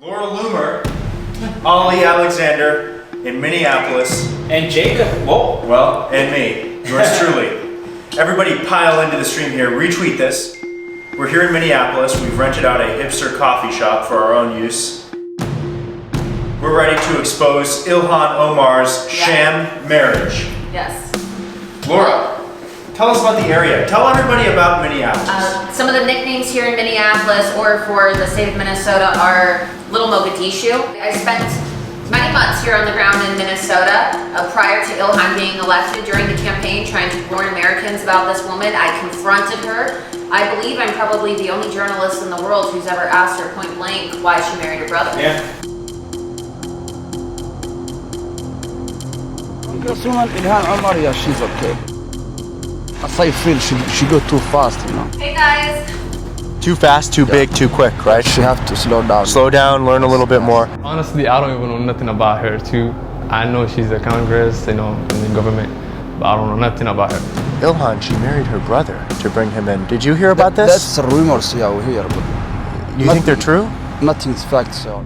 Laura Loomer, Ollie Alexander in Minneapolis. And Jacob, whoa. Well, and me, yours truly. Everybody pile into the stream here, retweet this. We're here in Minneapolis. We've rented out a hipster coffee shop for our own use. We're ready to expose Ilhan Omar's sham marriage. Yes. Laura, tell us about the area. Tell everybody about Minneapolis. Some of the nicknames here in Minneapolis or for the state of Minnesota are Little Mogadishu. I spent many months here on the ground in Minnesota prior to Ilhan being elected during the campaign, trying to warn Americans about this woman. I confronted her. I believe I'm probably the only journalist in the world who's ever asked her point blank why she married her brother. Yeah. Congresswoman Ilhan Omar, yeah, she's okay. As I feel, she go too fast, you know. Hey guys. Too fast, too big, too quick, right? She have to slow down. Slow down, learn a little bit more. Honestly, I don't even know nothing about her too. I know she's a Congress, in the government, but I don't know nothing about her. Ilhan, she married her brother to bring him in. Did you hear about this? That's rumors, yeah, we hear, but You think they're true? nothing's fact, so.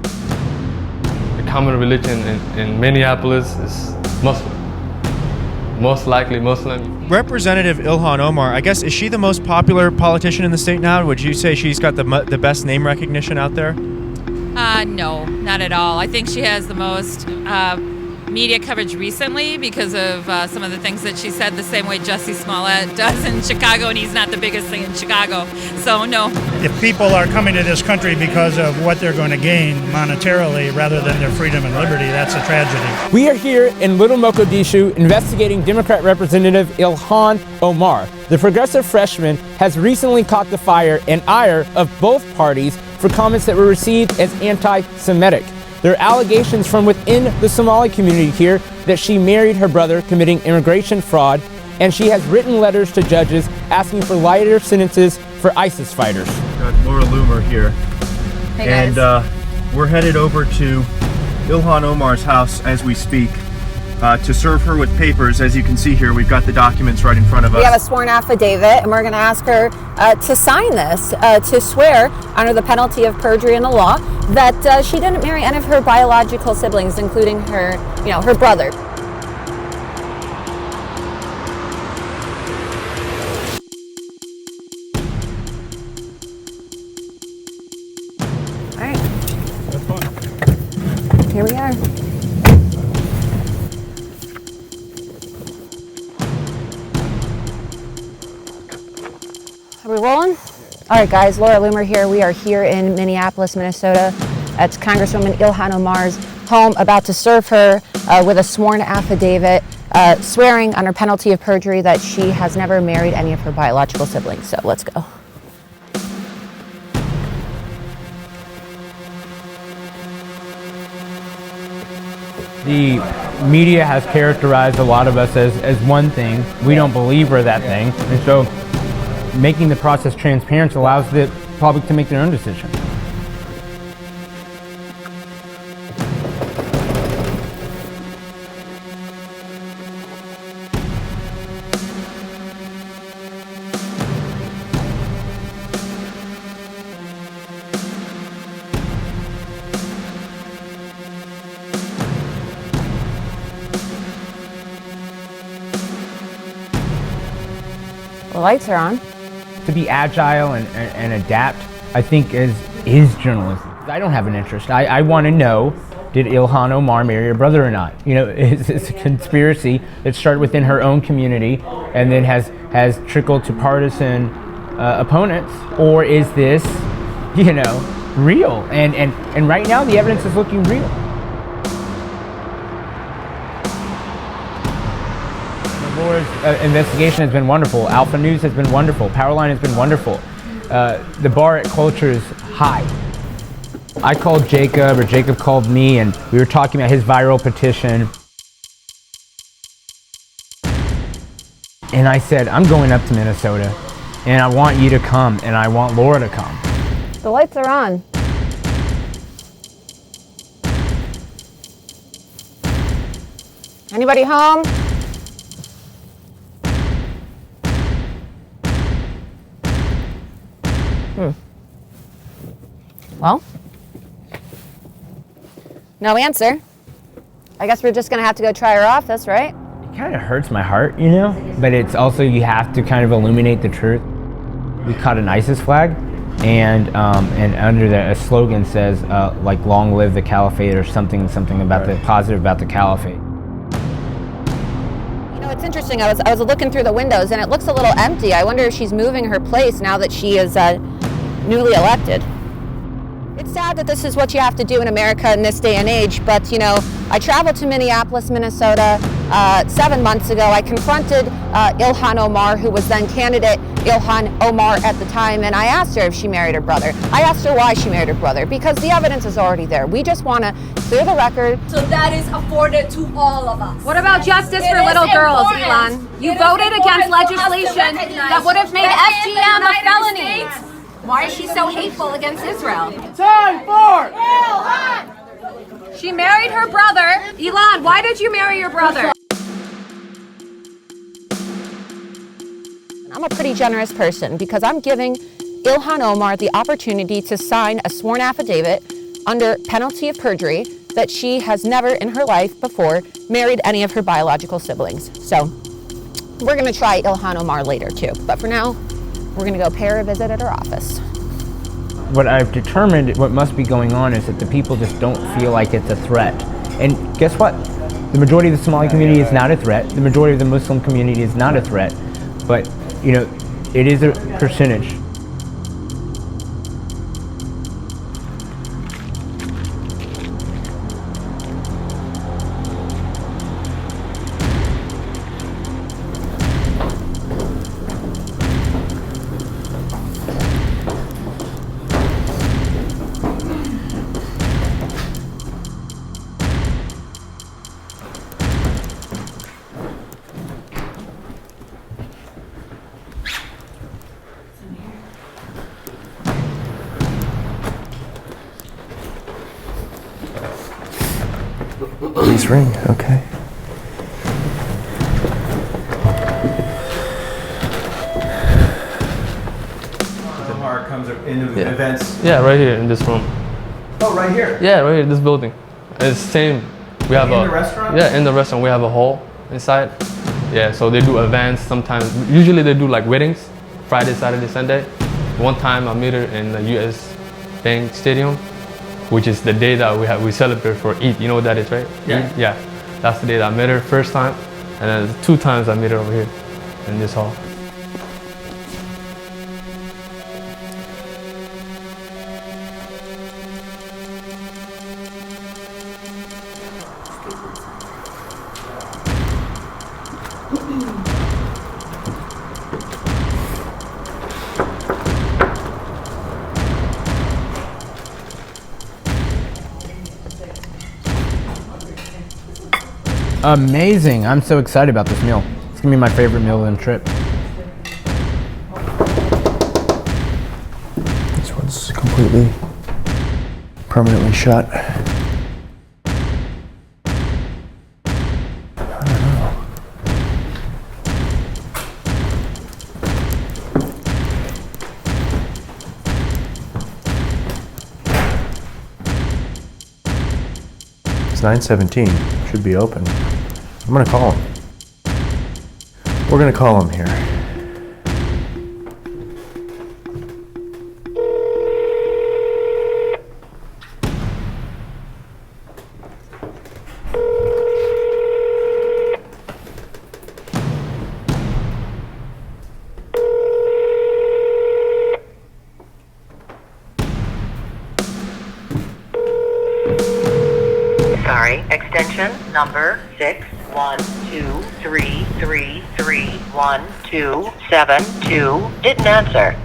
The common religion in Minneapolis is Muslim. Most likely Muslim. Representative Ilhan Omar, I guess, is she the most popular politician in the state now? Would you say she's got the best name recognition out there? No, not at all. I think she has the most media coverage recently because of some of the things that she said, the same way Jussie Smollett does in Chicago, and he's not the biggest thing in Chicago. So, no. If people are coming to this country because of what they're going to gain monetarily rather than their freedom and liberty, that's a tragedy. We are here in Little Mogadishu investigating Democrat Representative Ilhan Omar. The progressive freshman has recently caught the fire and ire of both parties for comments that were received as anti-Semitic. There are allegations from within the Somali community here that she married her brother, committing immigration fraud, and she has written letters to judges asking for lighter sentences for ISIS fighters. Got Laura Loomer here. Hey guys. And we're headed over to Ilhan Omar's house as we speak to serve her with papers. As you can see here, we've got the documents right in front of us. We have a sworn affidavit, and we're going to ask her to sign this, to swear under the penalty of perjury in the law that she didn't marry any of her biological siblings, including her, her brother. All right. Have fun. Here we are. Are we rolling? All right, guys, Laura Loomer here. We are here in Minneapolis, Minnesota. That's Congresswoman Ilhan Omar's home, about to serve her with a sworn affidavit, swearing under penalty of perjury that she has never married any of her biological siblings. So let's go. The media has characterized a lot of us as one thing. We don't believe we're that thing. And so making the process transparent allows the public to make their own decision. The lights are on. To be agile and adapt, I think is journalism. I don't have an interest. I want to know, did Ilhan Omar marry her brother or not? Is this a conspiracy that started within her own community and then has trickled to partisan opponents? Or is this, real? And right now the evidence is looking real. Laura's investigation has been wonderful. Alpha News has been wonderful. Powerline has been wonderful. The bar at Culttture is high. I called Jacob, or Jacob called me, and we were talking about his viral petition. And I said, I'm going up to Minnesota, and I want you to come, and I want Laura to come. The lights are on. Anybody home? Well, No answer. I guess we're just gonna have to go try her office, right? It kind of hurts my heart, you know, but it's also, you have to kind of illuminate the truth. We caught an ISIS flag, and under the a slogan says like "Long live the caliphate" or something about the positive about the caliphate. You know, it's interesting. I was looking through the windows, and it looks a little empty. I wonder if she's moving her place now that she is newly elected. It's sad that this is what you have to do in America in this day and age, but you know, I traveled to Minneapolis, Minnesota 7 months ago. I confronted Ilhan Omar, who was then candidate Ilhan Omar at the time, and I asked her if she married her brother. I asked her why she married her brother, because the evidence is already there. We just want to clear the record. So that is afforded to all of us. What about justice for little girls, Ilhan? You voted against legislation that would have made FGM a felony. Why is she so hateful against Israel? Time for Ilhan! She married her brother. Ilhan, why did you marry your brother? I'm a pretty generous person because I'm giving Ilhan Omar the opportunity to sign a sworn affidavit under penalty of perjury that she has never in her life before married any of her biological siblings. So we're gonna try Ilhan Omar later too. But for now, we're gonna go pay her a visit at her office. What I've determined, what must be going on, is that the people just don't feel like it's a threat. And guess what? The majority of the Somali community is not a threat. The majority of the Muslim community is not a threat. But, you know, it is a percentage. Please ring, okay. Omar comes into events. Yeah, right here in this room. Oh, right here. Yeah, right here, this building. It's same. We have In the restaurant? Yeah, in the restaurant we have a hall inside. Yeah, so they do events sometimes. Usually they do like weddings, Friday, Saturday, Sunday. One time I met her in the U.S. Bank Stadium, which is the day that we celebrate for Eid. You know what that is, right? Yeah. Eid? Yeah. That's the day that I met her first time, and then 2 times I met her over here in this hall. Amazing. I'm so excited about this meal. It's gonna be my favorite meal of the trip. This one's completely, permanently shut. It's 9:17. Should be open. I'm gonna call him. We're gonna call him here. Sorry, extension number 612333127 didn't answer.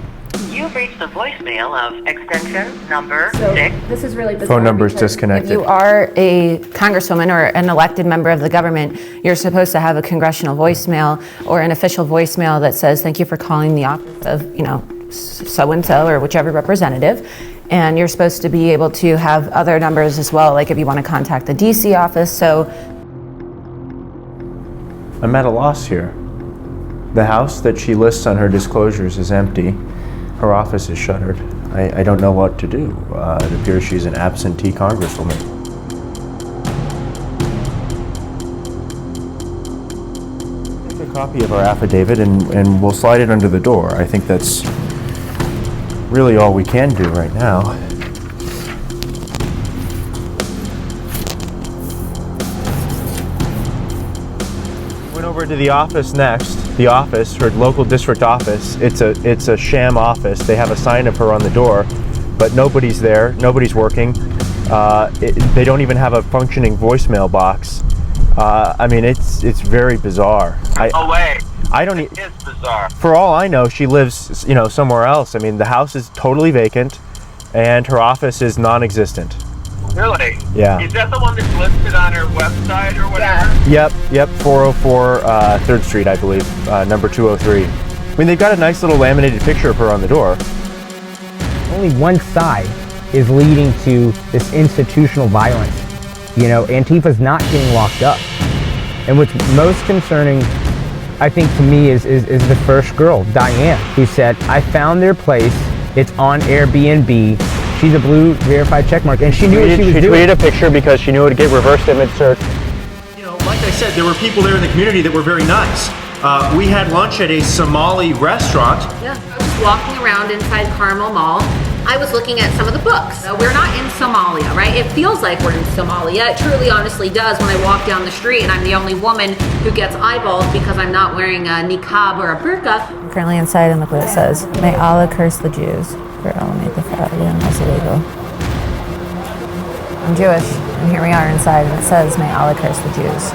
You've reached the voicemail of extension number 6. This is really bizarre. Phone number's because disconnected. If you are a congresswoman or an elected member of the government, you're supposed to have a congressional voicemail or an official voicemail that says, thank you for calling the office of, you know, so-and-so or whichever representative. And you're supposed to be able to have other numbers as well, like if you want to contact the DC office. So I'm at a loss here. The house that she lists on her disclosures is empty. Her office is shuttered. I don't know what to do. It appears she's an absentee congresswoman. copy of our affidavit and we'll slide it under the door. I think that's really all we can do right now. Went over to the office next. The office, her local district office. It's a sham office. They have a sign of her on the door, but nobody's there. Nobody's working. They don't even have a functioning voicemail box. I mean, it's very bizarre. No way. I don't. It is bizarre. For all I know, she lives, somewhere else. I mean, the house is totally vacant, and her office is non-existent. Really? Yeah. Is that the one that's listed on her website or whatever? Yep. 404 3rd Street, I believe, number 203. I mean, they've got a nice little laminated picture of her on the door. Only one side is leading to this institutional violence. Antifa's not getting locked up. And what's most concerning, I think, to me is the first girl, Diane, who said, I found their place, it's on Airbnb, she's a blue verified checkmark, and she knew what she was doing. She tweeted a picture because she knew how to get reverse image search. Like I said, there were people there in the community that were very nice. We had lunch at a Somali restaurant. Yeah, I was walking around inside Carmel Mall. I was looking at some of the books. We're not in Somalia, right? It feels like we're in Somalia. It truly, honestly does when I walk down the street and I'm the only woman who gets eyeballed because I'm not wearing a niqab or a burqa. I'm currently inside and look what it says. May Allah curse the Jews for eliminate the Fatah that's illegal. I'm Jewish, and here we are inside, and it says, may Allah curse the Jews.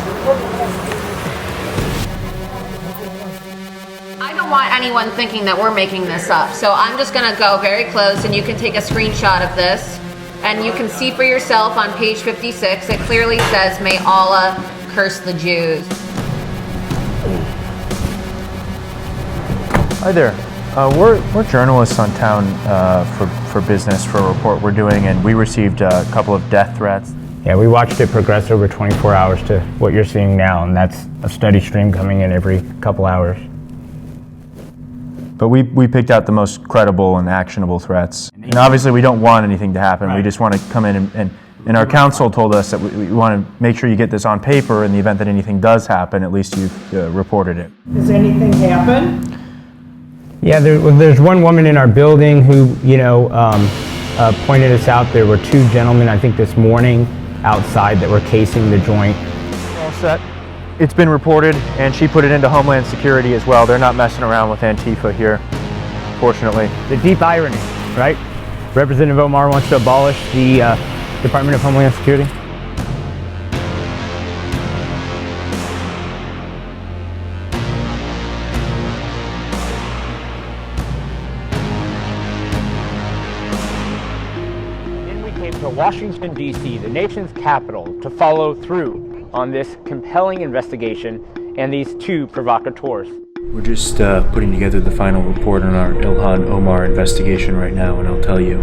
I don't want anyone thinking that we're making this up, so I'm just gonna go very close and you can take a screenshot of this and you can see for yourself on page 56, it clearly says, may Allah curse the Jews. Hi there. We're journalists on town for business for a report we're doing, and we received a couple of death threats. Yeah, we watched it progress over 24 hours to what you're seeing now, and that's a steady stream coming in every couple hours. But we picked out the most credible and actionable threats. And obviously we don't want anything to happen. Right. We just want to come in and our counsel told us that we want to make sure you get this on paper in the event that anything does happen, at least you've reported it. Does anything happen? Yeah, there's one woman in our building who, pointed us out. There were two gentlemen, I think this morning, outside that were casing the joint. All set. It's been reported, and she put it into Homeland Security as well. They're not messing around with Antifa here, fortunately. The deep irony, right? Representative Omar wants to abolish the Department of Homeland Security. To Washington, D.C., the nation's capital, to follow through on this compelling investigation and these two provocateurs. We're just putting together the final report on our Ilhan Omar investigation right now, and I'll tell you,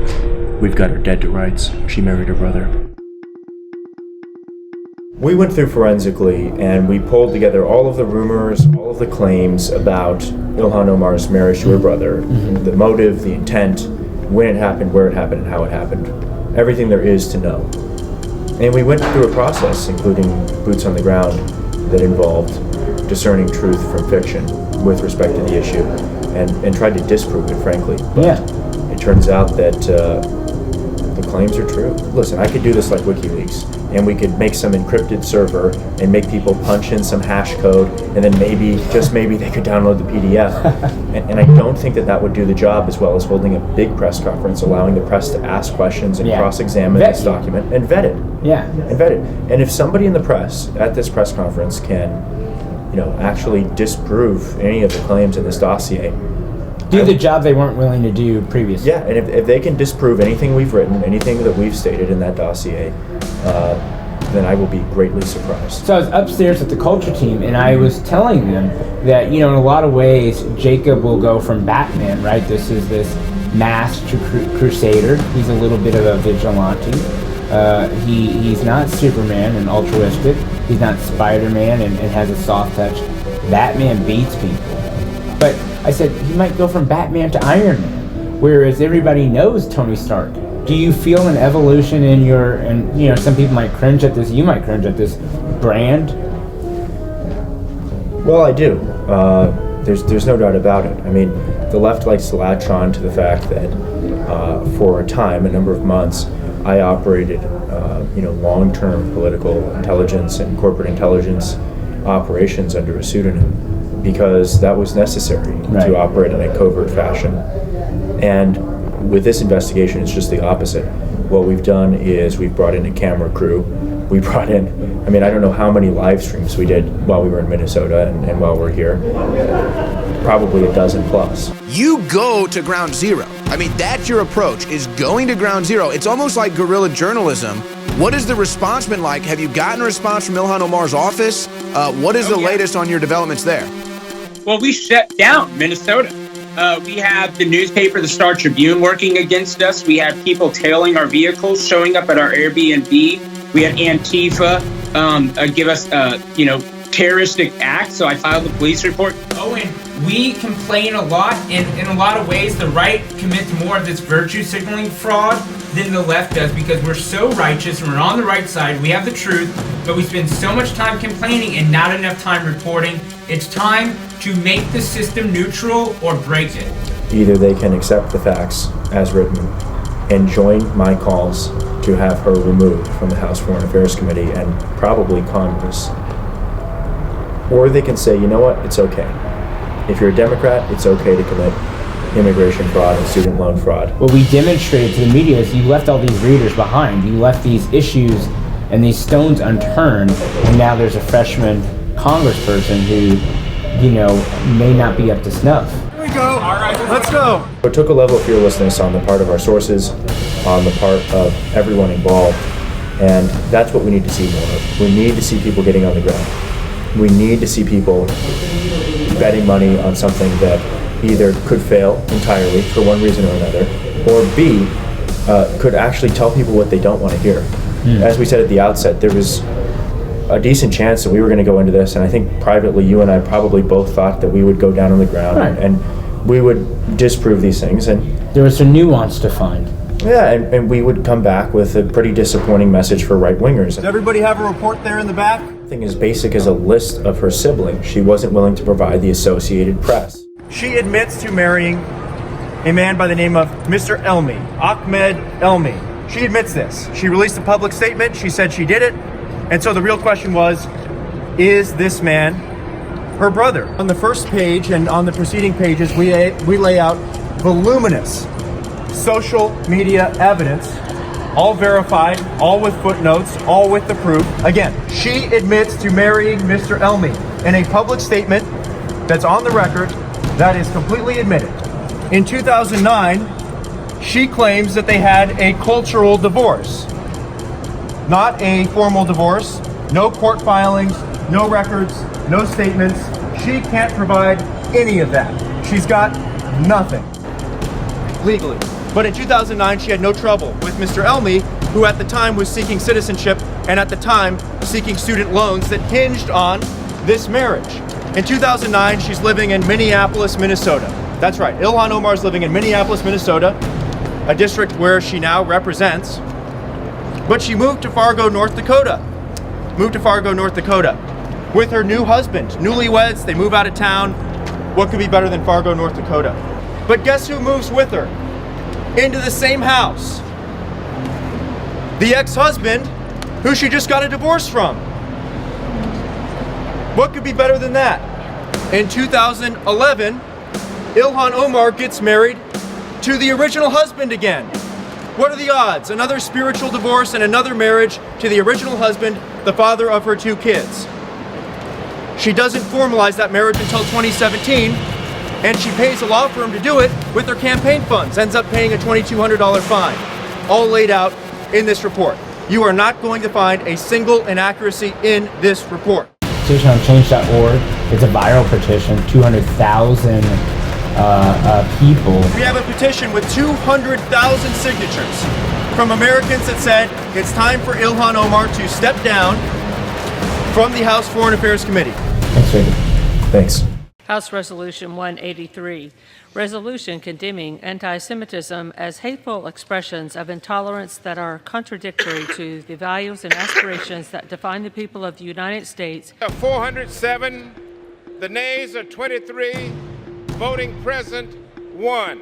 we've got her dead to rights. She married her brother. We went through forensically, and we pulled together all of the rumors, all of the claims about Ilhan Omar's marriage to her brother, the motive, the intent, when it happened, where it happened, and how it happened. Everything there is to know. And we went through a process, including boots on the ground, that involved discerning truth from fiction with respect to the issue, and tried to disprove it, frankly. But it turns out that the claims are true. Listen, I could do this like WikiLeaks, and we could make some encrypted server and make people punch in some hash code, and then maybe, just maybe, they could download the PDF. and I don't think that would do the job as well as holding a big press conference, allowing the press to ask questions and cross-examine this document and vet it. And vet it. And if somebody in the press at this press conference can, actually disprove any of the claims in this dossier, do the job they weren't willing to do previously. Yeah, and if they can disprove anything we've written, anything that we've stated in that dossier, then I will be greatly surprised. So I was upstairs with the Culttture team, and I was telling them that, in a lot of ways, Jacob will go from Batman, right? This is this masked crusader. He's a little bit of a vigilante. He's not Superman and altruistic. He's not Spider-Man and has a soft touch. Batman beats people. But I said he might go from Batman to Iron Man, whereas everybody knows Tony Stark. Do you feel an evolution in some people might cringe at this, you might cringe at this brand? Well, I do. There's no doubt about it. I mean, the left likes to latch on to the fact that for a time, a number of months, I operated, long-term political intelligence and corporate intelligence operations under a pseudonym because that was necessary to operate in a covert fashion. And with this investigation, it's just the opposite. What we've done is we've brought in a camera crew. We brought in, I don't know how many live streams we did while we were in Minnesota and while we're here. Probably a dozen plus. You go to ground zero. That's your approach, is going to ground zero. It's almost like guerrilla journalism. What has the response been like? Have you gotten a response from Ilhan Omar's office? What is the latest on your developments there? Well, we shut down Minnesota. We have the newspaper, the Star Tribune, working against us. We have people tailing our vehicles, showing up at our Airbnb. We had Antifa give us, terroristic acts. So I filed a police report. Oh, and we complain a lot. And in a lot of ways, the right commits more of this virtue signaling fraud than the left does because we're so righteous and we're on the right side. We have the truth, but we spend so much time complaining and not enough time reporting. It's time to make the system neutral or break it. Either they can accept the facts as written and join my calls to have her removed from the House Foreign Affairs Committee and probably Congress, or they can say, you know what, it's okay. If you're a Democrat, it's okay to commit immigration fraud and student loan fraud. What we demonstrated to the media is you left all these readers behind. You left these issues and these stones unturned, and now there's a freshman congressperson who, may not be up to snuff. Here we go. All right, let's go. It took a level of fearlessness on the part of our sources, on the part of everyone involved, and that's what we need to see more of. We need to see people getting on the ground. We need to see people betting money on something that either could fail entirely for one reason or another, or B, could actually tell people what they don't want to hear. As we said at the outset, there was a decent chance that we were going to go into this, and I think privately you and I probably both thought that we would go down on the ground and we would disprove these things. And there was a nuance to find. Yeah, and we would come back with a pretty disappointing message for right-wingers. Does everybody have a report there in the back? Thing as basic as a list of her siblings. She wasn't willing to provide the Associated Press. She admits to marrying a man by the name of Mr. Elmi, Ahmed Elmi. She admits this. She released a public statement. She said she did it. And so the real question was, is this man her brother? On the first page and on the preceding pages, we lay out voluminous social media evidence, all verified, all with footnotes, all with the proof. Again, she admits to marrying Mr. Elmi in a public statement that's on the record that is completely admitted. In 2009, she claims that they had a cultural divorce, not a formal divorce, no court filings, no records, no statements. She can't provide any of that. She's got nothing legally. But in 2009, she had no trouble with Mr. Elmi, who at the time was seeking citizenship and at the time seeking student loans that hinged on this marriage. In 2009, she's living in Minneapolis, Minnesota. That's right, Ilhan Omar's living in Minneapolis, Minnesota, a district where she now represents. But she moved to Fargo, North Dakota. With her new husband. Newlyweds, they move out of town. What could be better than Fargo, North Dakota? But guess who moves with her into the same house? The ex-husband who she just got a divorce from. What could be better than that? In 2011, Ilhan Omar gets married to the original husband again. What are the odds? Another spiritual divorce and another marriage to the original husband, the father of her two kids. She doesn't formalize that marriage until 2017, and she pays a law firm to do it with her campaign funds, ends up paying a $2,200 fine, all laid out in this report. You are not going to find a single inaccuracy in this report. Petition on change.org. It's a viral petition, 200,000 people. We have a petition with 200,000 signatures from Americans that said it's time for Ilhan Omar to step down from the House Foreign Affairs Committee. Thanks, David. Thanks. House Resolution 183, resolution condemning anti-Semitism as hateful expressions of intolerance that are contradictory to the values and aspirations that define the people of the United States. 407 The nays are 23, voting present 1.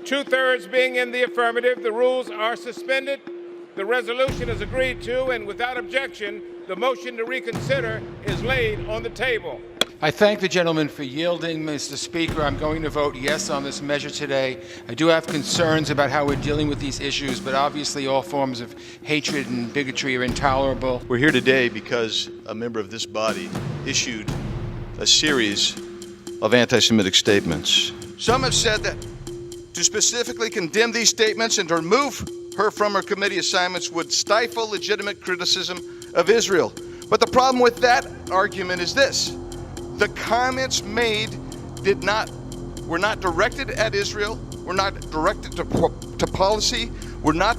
2/3 being in the affirmative, the rules are suspended. The resolution is agreed to, and without objection, the motion to reconsider is laid on the table. I thank the gentleman for yielding, Mr. Speaker. I'm going to vote yes on this measure today. I do have concerns about how we're dealing with these issues, but obviously all forms of hatred and bigotry are intolerable. We're here today because a member of this body issued a series of anti-Semitic statements. Some have said that to specifically condemn these statements and to remove her from her committee assignments would stifle legitimate criticism of Israel. But the problem with that argument is this. The comments made were not directed at Israel, were not directed to policy, were not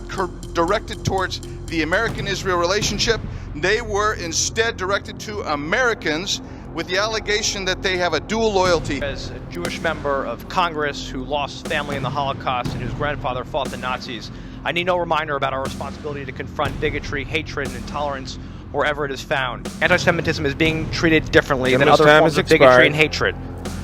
directed towards the American-Israel relationship. They were instead directed to Americans with the allegation that they have a dual loyalty. As a Jewish member of Congress who lost family in the Holocaust and whose grandfather fought the Nazis, I need no reminder about our responsibility to confront bigotry, hatred, and intolerance wherever it is found. Anti-Semitism is being treated differently than other forms of bigotry and hatred.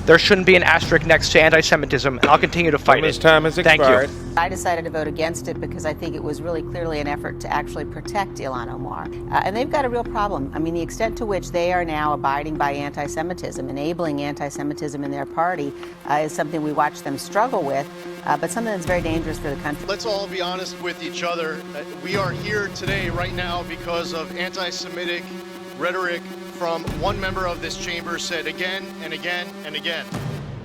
There shouldn't be an asterisk next to anti-Semitism, and I'll continue to fight it. Thank you. I decided to vote against it because I think it was really clearly an effort to actually protect Ilhan Omar. And they've got a real problem. I mean, the extent to which they are now abiding by anti-Semitism, enabling anti-Semitism in their party is something we watch them struggle with, but something that's very dangerous for the country. Let's all be honest with each other. We are here today, right now, because of anti-Semitic rhetoric from one member of this chamber said again and again and again.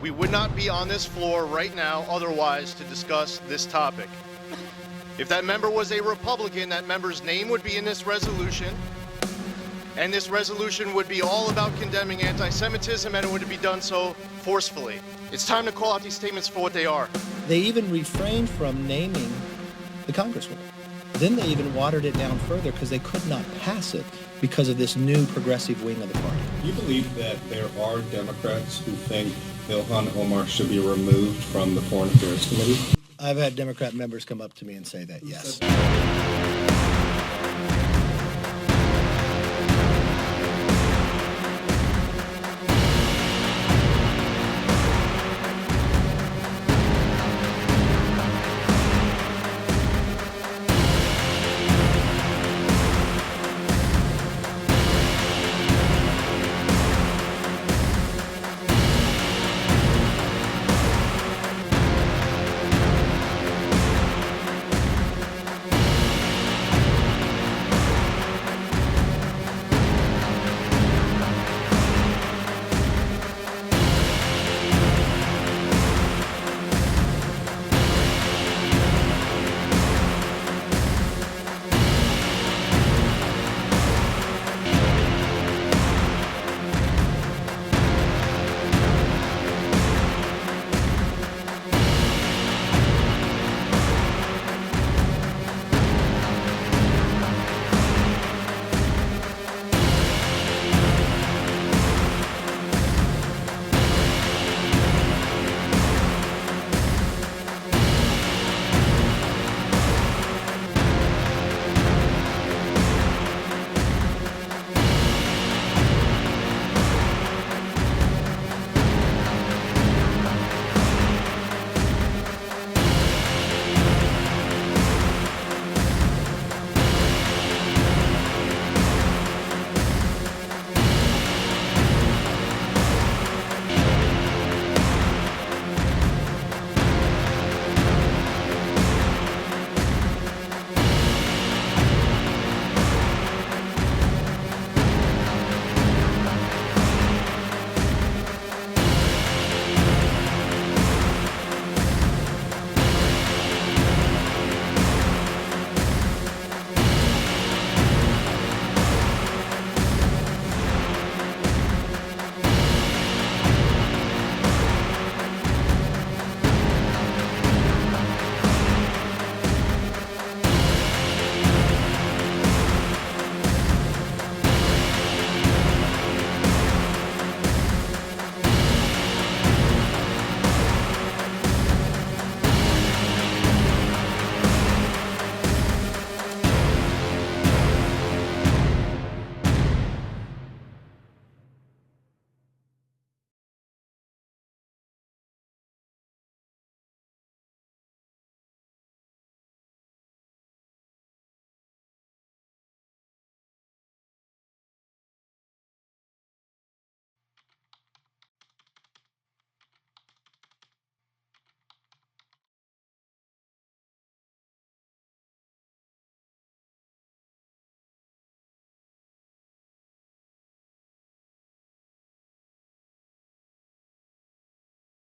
We would not be on this floor right now otherwise to discuss this topic. If that member was a Republican, that member's name would be in this resolution, and this resolution would be all about condemning anti-Semitism, and it would be done so forcefully. It's time to call out these statements for what they are. They even refrained from naming the Congresswoman. Then they even watered it down further because they could not pass it because of this new progressive wing of the party. Do you believe that there are Democrats who think Ilhan Omar should be removed from the Foreign Affairs Committee? I've had Democrat members come up to me and say that, yes.